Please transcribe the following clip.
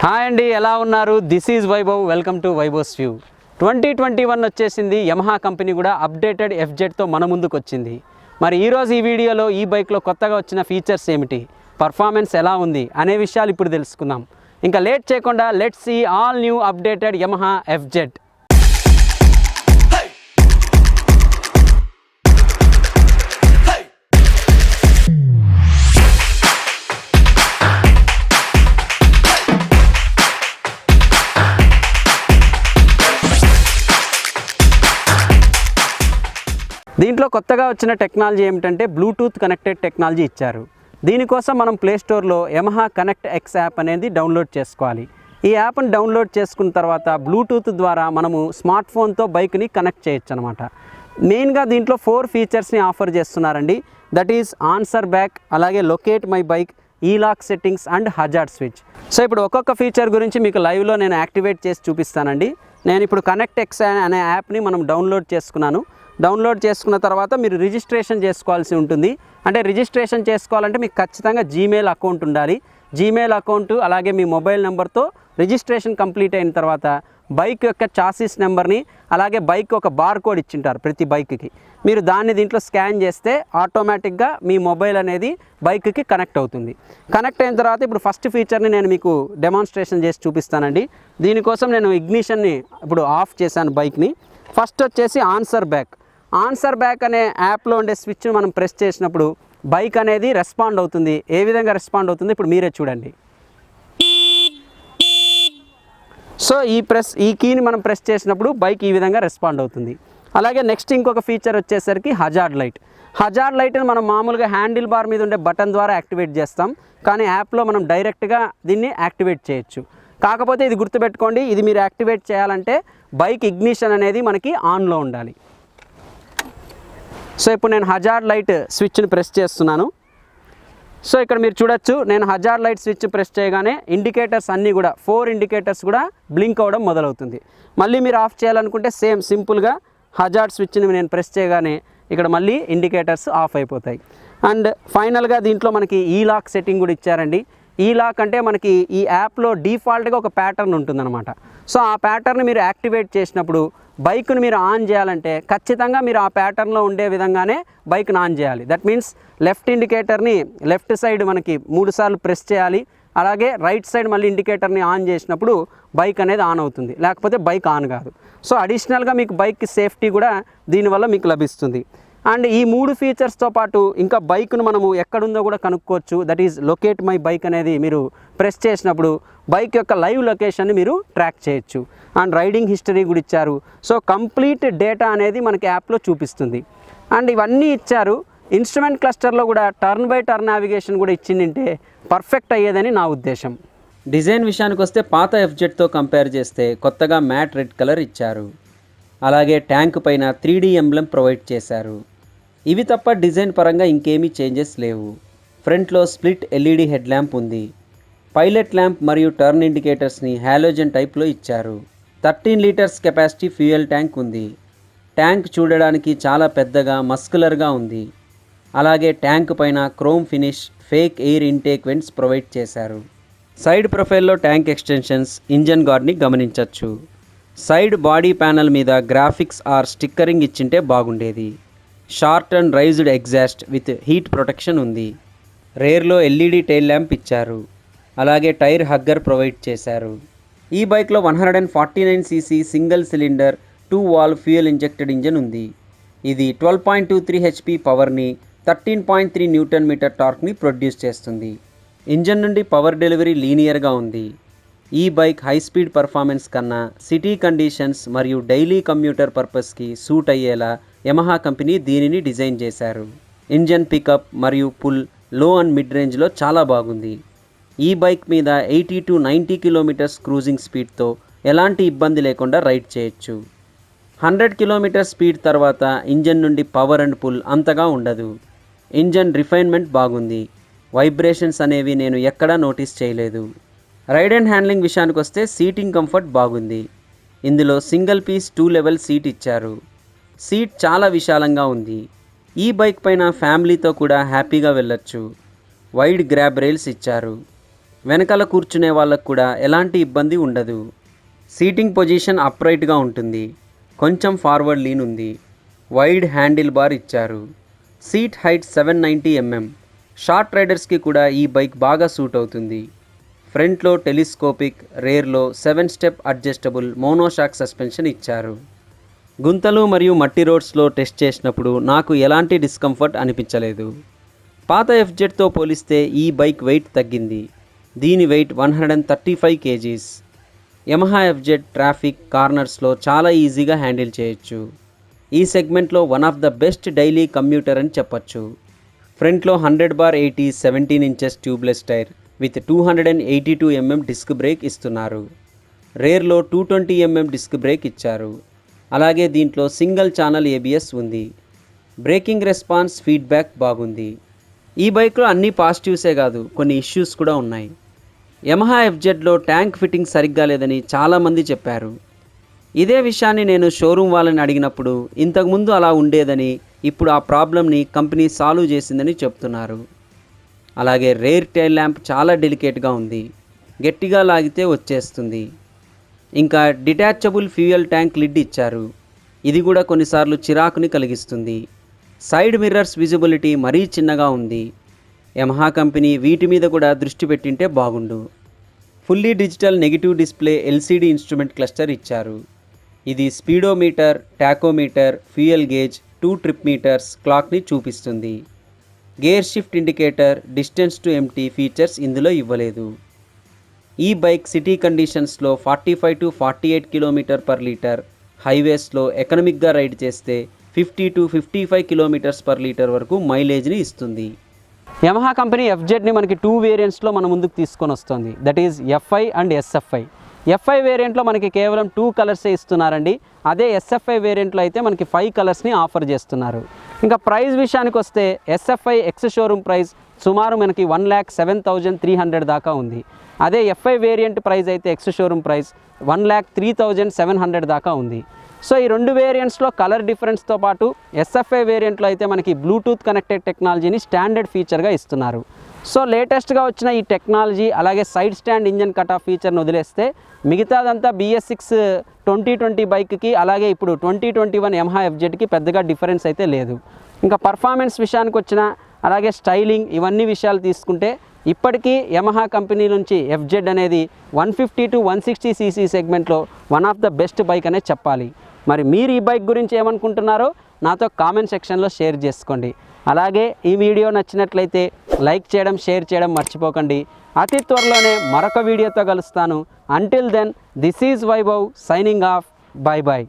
Hi అండి, ఎలా ఉన్నారు? This is Vaibhav. Welcome to Vaibhav's view. 2021 వచ్చేసింది. యమహా కంపెనీ కూడా అప్డేటెడ్ FZతో మన ముందుకు వచ్చింది. మరి ఈరోజు ఈ వీడియోలో ఈ బైక్లో కొత్తగా వచ్చిన ఫీచర్స్ ఏమిటి, పర్ఫార్మెన్స్ ఎలా ఉంది అనే విషయాలు ఇప్పుడు తెలుసుకుందాం. ఇంకా లేట్ చేయకుండా let's see all new updated Yamaha FZ. దీంట్లో కొత్తగా వచ్చిన టెక్నాలజీ ఏమిటంటే బ్లూటూత్ కనెక్టెడ్ టెక్నాలజీ ఇచ్చారు. దీనికోసం మనం ప్లేస్టోర్లో యమహా కనెక్ట్ X యాప్ అనేది డౌన్లోడ్ చేసుకోవాలి. ఈ యాప్ని డౌన్లోడ్ చేసుకున్న తర్వాత బ్లూటూత్ ద్వారా మనము స్మార్ట్ ఫోన్తో బైక్ని కనెక్ట్ చేయొచ్చు అనమాట. మెయిన్గా దీంట్లో 4 ఫీచర్స్ని ఆఫర్ చేస్తున్నారండి. దట్ ఈజ్ ఆన్సర్ బ్యాక్, అలాగే locate my bike, e lock settings and hazard switch. So ఇప్పుడు ఒక్కొక్క ఫీచర్ గురించి మీకు లైవ్లో నేను యాక్టివేట్ చేసి చూపిస్తానండి. నేను ఇప్పుడు కనెక్ట్ X అనే యాప్ని మనం డౌన్లోడ్ చేసుకున్నాను. డౌన్లోడ్ చేసుకున్న తర్వాత మీరు రిజిస్ట్రేషన్ చేసుకోవాల్సి ఉంటుంది. అంటే రిజిస్ట్రేషన్ చేసుకోవాలంటే మీకు ఖచ్చితంగా జీమెయిల్ అకౌంట్ ఉండాలి. జీమెయిల్ అకౌంట్ అలాగే మీ మొబైల్ నెంబర్తో రిజిస్ట్రేషన్ కంప్లీట్ అయిన తర్వాత బైక్ యొక్క చాసిస్ నెంబర్ని అలాగే బైక్ ఒక బార్ కోడ్ ఇచ్చింటారు ప్రతి బైక్కి. మీరు దాన్ని దీంట్లో స్కాన్ చేస్తే ఆటోమేటిక్గా మీ మొబైల్ అనేది బైక్కి కనెక్ట్ అవుతుంది. కనెక్ట్ అయిన తర్వాత ఇప్పుడు ఫస్ట్ ఫీచర్ని నేను మీకు డెమాన్స్ట్రేషన్ చేసి చూపిస్తానండి. దీనికోసం నేను ఇగ్నిషన్ని ఇప్పుడు ఆఫ్ చేశాను బైక్ని. ఫస్ట్ వచ్చేసి ఆన్సర్ బ్యాక్. ఆన్సర్ బ్యాక్ అనే యాప్లో ఉండే స్విచ్ను మనం ప్రెస్ చేసినప్పుడు బైక్ అనేది రెస్పాండ్ అవుతుంది. ఏ విధంగా రెస్పాండ్ అవుతుంది ఇప్పుడు మీరే చూడండి. సో ఈ కీని మనం ప్రెస్ చేసినప్పుడు బైక్ ఈ విధంగా రెస్పాండ్ అవుతుంది. అలాగే నెక్స్ట్ ఇంకొక ఫీచర్ వచ్చేసరికి హజార్డ్ లైట్. హజార్డ్ లైట్ని మనం మామూలుగా హ్యాండిల్ బార్ మీద ఉండే బటన్ ద్వారా యాక్టివేట్ చేస్తాం, కానీ యాప్లో మనం డైరెక్ట్గా దీన్ని యాక్టివేట్ చేయొచ్చు. కాకపోతే ఇది గుర్తుపెట్టుకోండి, ఇది మీరు యాక్టివేట్ చేయాలంటే బైక్ ఇగ్నిషన్ అనేది మనకి ఆన్లో ఉండాలి. సో ఇప్పుడు నేను హజార్డ్ లైట్ స్విచ్ని ప్రెస్ చేస్తున్నాను. సో ఇక్కడ మీరు చూడొచ్చు, నేను హజార్డ్ లైట్ స్విచ్ ప్రెస్ చేయగానే ఇండికేటర్స్ అన్నీ కూడా 4 ఇండికేటర్స్ కూడా బ్లింక్ అవ్వడం మొదలవుతుంది. మళ్ళీ మీరు ఆఫ్ చేయాలనుకుంటే సేమ్ సింపుల్గా హజార్డ్ స్విచ్ని నేను ప్రెస్ చేయగానే ఇక్కడ మళ్ళీ ఇండికేటర్స్ ఆఫ్ అయిపోతాయి. అండ్ ఫైనల్గా దీంట్లో మనకి ఈలాక్ సెట్టింగ్ కూడా ఇచ్చారండి. ఈలాక్ అంటే మనకి ఈ యాప్లో డిఫాల్ట్గా ఒక ప్యాటర్న్ ఉంటుందన్నమాట. సో ఆ ప్యాటర్న్ మీరు యాక్టివేట్ చేసినప్పుడు బైక్ను మీరు ఆన్ చేయాలంటే ఖచ్చితంగా మీరు ఆ ప్యాటర్న్లో ఉండే విధంగానే బైక్ను ఆన్ చేయాలి. దట్ మీన్స్ లెఫ్ట్ ఇండికేటర్ని లెఫ్ట్ సైడ్ మనకి 3 సార్లు ప్రెస్ చేయాలి. అలాగే రైట్ సైడ్ మళ్ళీ ఇండికేటర్ని ఆన్ చేసినప్పుడు బైక్ అనేది ఆన్ అవుతుంది, లేకపోతే బైక్ ఆన్ కాదు. సో అడిషనల్గా మీకు బైక్కి సేఫ్టీ కూడా దీనివల్ల మీకు లభిస్తుంది. అండ్ ఈ 3 ఫీచర్స్తో పాటు ఇంకా బైక్ను మనము ఎక్కడుందో కూడా కనుక్కోవచ్చు. That is locate my bike అనేది మీరు ప్రెస్ చేసినప్పుడు బైక్ యొక్క లైవ్ లొకేషన్ని మీరు ట్రాక్ చేయొచ్చు. అండ్ రైడింగ్ హిస్టరీ కూడా ఇచ్చారు. సో కంప్లీట్ డేటా అనేది మనకి యాప్లో చూపిస్తుంది. అండ్ ఇవన్నీ ఇచ్చారు. ఇన్స్ట్రుమెంట్ క్లస్టర్లో కూడా టర్న్ బై టర్న్ నావిగేషన్ కూడా ఇచ్చిందంటే పర్ఫెక్ట్ అయ్యేదని నా ఉద్దేశం. డిజైన్ విషయానికి వస్తే పాత FZతో కంపేర్ చేస్తే కొత్తగా మ్యాట్ రెడ్ కలర్ ఇచ్చారు. అలాగే ట్యాంక్ పైన 3D ఎంబ్లెమ్ ప్రొవైడ్ చేశారు. ఇవి తప్ప డిజైన్ పరంగా ఇంకేమీ చేంజెస్ లేవు. ఫ్రంట్లో స్ప్లిట్ LED హెడ్ ల్యాంప్ ఉంది. పైలట్ ల్యాంప్ మరియు టర్న్ ఇండికేటర్స్ని హాలోజన్ టైప్లో ఇచ్చారు. 13 లీటర్స్ కెపాసిటీ ఫ్యూయల్ ట్యాంక్ ఉంది. ట్యాంక్ చూడడానికి చాలా పెద్దగా మస్కులర్గా ఉంది. అలాగే ట్యాంక్ పైన chrome finish fake air intake vents provide చేశారు. సైడ్ ప్రొఫైల్లో ట్యాంక్ ఎక్స్టెన్షన్స్, ఇంజన్ గార్డ్ని గమనించవచ్చు. సైడ్ బాడీ ప్యానల్ మీద గ్రాఫిక్స్ ఆర్ స్టిక్కరింగ్ ఇచ్చింటే బాగుండేది. Short and raised exhaust with heat protection ఉంది. రేర్లో LED టైల్ ల్యాంప్ ఇచ్చారు. అలాగే టైర్ హగ్గర్ ప్రొవైడ్ చేశారు. ఈ బైక్లో 149cc single cylinder 2 valve fuel injected engine ఉంది. ఇది 12.23 HP పవర్ని 13.3 Nm టార్క్ని ప్రొడ్యూస్ చేస్తుంది. ఇంజన్ నుండి పవర్ డెలివరీ లీనియర్గా ఉంది. ఈ బైక్ హై స్పీడ్ పర్ఫార్మెన్స్ కన్నా సిటీ కండిషన్స్ మరియు డైలీ కమ్యూటర్ పర్పస్కి సూట్ అయ్యేలా యమహా కంపెనీ దీనిని డిజైన్ చేశారు. ఇంజన్ పికప్ మరియు పుల్ లో అండ్ మిడ్ రేంజ్లో చాలా బాగుంది. ఈ బైక్ మీద 80 to 90 కిలోమీటర్స్ క్రూజింగ్ స్పీడ్తో ఎలాంటి ఇబ్బంది లేకుండా రైడ్ చేయొచ్చు. 100 కిలోమీటర్ స్పీడ్ తర్వాత ఇంజన్ నుండి పవర్ అండ్ పుల్ అంతగా ఉండదు. ఇంజన్ రిఫైన్మెంట్ బాగుంది. వైబ్రేషన్స్ అనేవి నేను ఎక్కడా నోటీస్ చేయలేదు. రైడ్ అండ్ హ్యాండ్లింగ్ విషయానికి వస్తే సీటింగ్ కంఫర్ట్ బాగుంది. ఇందులో సింగిల్ పీస్ 2 లెవెల్ సీట్ ఇచ్చారు. సీట్ చాలా విశాలంగా ఉంది. ఈ బైక్ పైన ఫ్యామిలీతో కూడా హ్యాపీగా వెళ్ళొచ్చు. వైడ్ గ్రాబ్ రైల్స్ ఇచ్చారు. వెనకాల కూర్చునే వాళ్ళకు కూడా ఎలాంటి ఇబ్బంది ఉండదు. సీటింగ్ పొజిషన్ అప్రైట్గా ఉంటుంది. కొంచెం ఫార్వర్డ్ లీన్ ఉంది. వైడ్ హ్యాండిల్ బార్ ఇచ్చారు. Seat height 790 mm. షార్ట్ రైడర్స్కి కూడా ఈ బైక్ బాగా సూట్ అవుతుంది. ఫ్రంట్లో టెలిస్కోపిక్, రేర్లో 7 స్టెప్ అడ్జస్టబుల్ మోనోషాక్ సస్పెన్షన్ ఇచ్చారు. గుంతలు మరియు మట్టి రోడ్స్లో టెస్ట్ చేసినప్పుడు నాకు ఎలాంటి డిస్కంఫర్ట్ అనిపించలేదు. పాత FZతో పోలిస్తే ఈ బైక్ వెయిట్ తగ్గింది. దీని weight 135 kgs. Yamaha FZ traffic కార్నర్స్లో చాలా ఈజీగా హ్యాండిల్ చేయొచ్చు. ఈ సెగ్మెంట్లో one of the best daily commuter అని చెప్పచ్చు. ఫ్రంట్లో 100/80 17 inches tubeless tyre with 282 mm disc brake ఇస్తున్నారు. రేర్లో 220 mm డిస్క్ బ్రేక్ ఇచ్చారు. అలాగే దీంట్లో సింగిల్ ఛానల్ ABS ఉంది. బ్రేకింగ్ రెస్పాన్స్, ఫీడ్బ్యాక్ బాగుంది. ఈ బైక్లో అన్ని పాజిటివ్సే కాదు, కొన్ని ఇష్యూస్ కూడా ఉన్నాయి. యమహా FZలో ట్యాంక్ ఫిట్టింగ్ సరిగ్గా లేదని చాలామంది చెప్పారు. ఇదే విషయాన్ని నేను షోరూమ్ వాళ్ళని అడిగినప్పుడు ఇంతకుముందు అలా ఉండేదని, ఇప్పుడు ఆ ప్రాబ్లమ్ని కంపెనీ సాల్వ్ చేసిందని చెప్తున్నారు. అలాగే రేర్ టైల్ ల్యాంప్ చాలా డెలికేట్గా ఉంది. గట్టిగా లాగితే వచ్చేస్తుంది. ఇంకా డిటాచబుల్ ఫ్యూయల్ ట్యాంక్ లిడ్ ఇచ్చారు. ఇది కూడా కొన్నిసార్లు చిరాకుని కలిగిస్తుంది. సైడ్ మిర్రర్స్ విజిబిలిటీ మరీ చిన్నగా ఉంది. యమహా కంపెనీ వీటి మీద కూడా దృష్టి పెట్టింటే బాగుండు. Fully digital negative display LCD instrument cluster ఇచ్చారు. ఇది speedometer, tachometer, fuel gauge, 2 trip meters, క్లాక్ని చూపిస్తుంది. Gear shift indicator, distance to empty features ఇందులో ఇవ్వలేదు. ఈ బైక్ సిటీ కండిషన్స్లో 45 to 48 km/లీటర్, హైవేస్లో ఎకనమిక్గా రైడ్ చేస్తే 50 to 55 km/లీటర్ వరకు మైలేజ్ని ఇస్తుంది. యమహా కంపెనీ FZని మనకి 2 వేరియంట్స్లో మన ముందుకు తీసుకొని వస్తుంది. That is FI and SFI. FI వేరియంట్లో మనకి కేవలం 2 కలర్సే ఇస్తున్నారండి. అదే SFI వేరియంట్లో అయితే మనకి 5 కలర్స్ని ఆఫర్ చేస్తున్నారు. ఇంకా ప్రైస్ విషయానికి వస్తే SFI ఎక్స్ షోరూమ్ ప్రైస్ సుమారు మనకి 1,07,300 దాకా ఉంది. అదే FI వేరియంట్ ప్రైస్ అయితే ఎక్స్ షోరూమ్ ప్రైస్ 1,03,700 దాకా ఉంది. సో ఈ 2 వేరియంట్స్లో కలర్ డిఫరెన్స్తో పాటు SFI వేరియంట్లో అయితే మనకి బ్లూటూత్ కనెక్టెడ్ టెక్నాలజీని స్టాండర్డ్ ఫీచర్గా ఇస్తున్నారు. సో లేటెస్ట్గా వచ్చిన ఈ టెక్నాలజీ అలాగే side stand engine cut off ఫీచర్ని వదిలేస్తే మిగతాదంతా BS6 2020 బైక్కి అలాగే ఇప్పుడు 2021 యమహా FZకి పెద్దగా డిఫరెన్స్ అయితే లేదు. ఇంకా పర్ఫార్మెన్స్ విషయానికి వచ్చిన అలాగే స్టైలింగ్ ఇవన్నీ విషయాలు తీసుకుంటే ఇప్పటికీ యమహా కంపెనీ నుంచి FZ అనేది 150 to 160 cc సెగ్మెంట్లో one of the best bike అనే చెప్పాలి. మరి మీరు ఈ బైక్ గురించి ఏమనుకుంటున్నారో నాతో కామెంట్ సెక్షన్లో షేర్ చేసుకోండి. అలాగే ఈ వీడియో నచ్చినట్లయితే లైక్ చేయడం, షేర్ చేయడం మర్చిపోకండి. అతి త్వరలోనే మరొక వీడియోతో కలుస్తాను. Until then, this is Vaibhav signing off. Bye by.